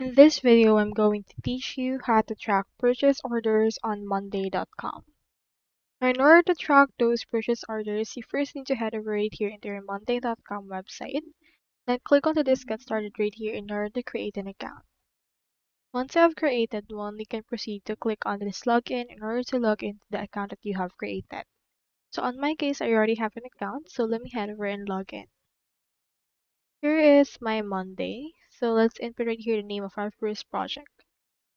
In this video, I'm going to teach you how to track purchase orders on monday.com. Now, in order to track those purchase orders, you first need to head over right here into your monday.com website. Then click on this Get Started right here in order to create an account. Once you have created one, you can proceed to click on this login in order to log into the account that you have created. So on my case, I already have an account, so let me head over and log in. Here is my Monday. So let's input right here the name of our first project.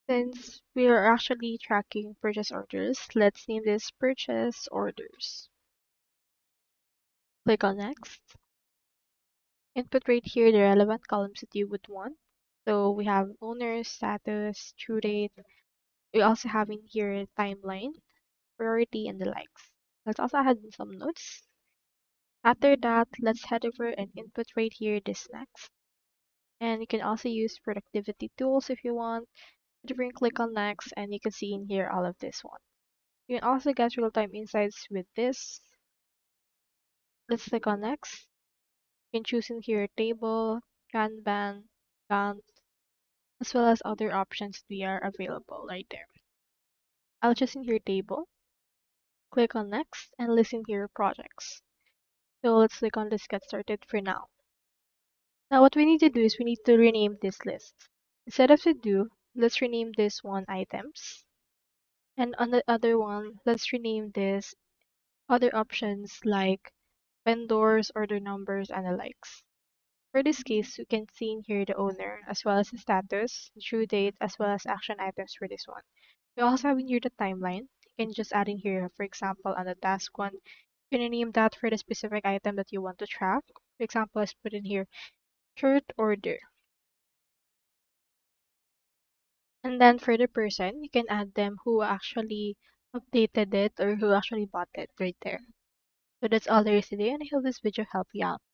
Since we are actually tracking purchase orders, let's name this purchase orders. Click on next. Input right here the relevant columns that you would want. So we have owner, status, due date. We also have in here timeline, priority, and the likes. Let's also add in some notes. After that, let's head over and input right here this next. And you can also use productivity tools if you want. Click on next and you can see in here all of this one. You can also get real-time insights with this. Let's click on next. You can choose in here table, Kanban, Gantt, as well as other options we are available right there. I'll choose in here table, click on next, and listen here projects. So let's click on this Get Started for now. Now what we need to do is we need to rename this list. Instead of to do, let's rename this one items. And on the other one, let's rename this other options like vendors, order numbers, and the likes. For this case, you can see in here the owner, as well as the status, due date, as well as action items for this one. We also have in here the timeline. You can just add in here, for example, on the task one, you can name that for the specific item that you want to track. For example, let's put in here, shirt order. And then for the person, you can add them who actually updated it or who actually bought it right there. So that's all there is today, and I hope this video helped you out.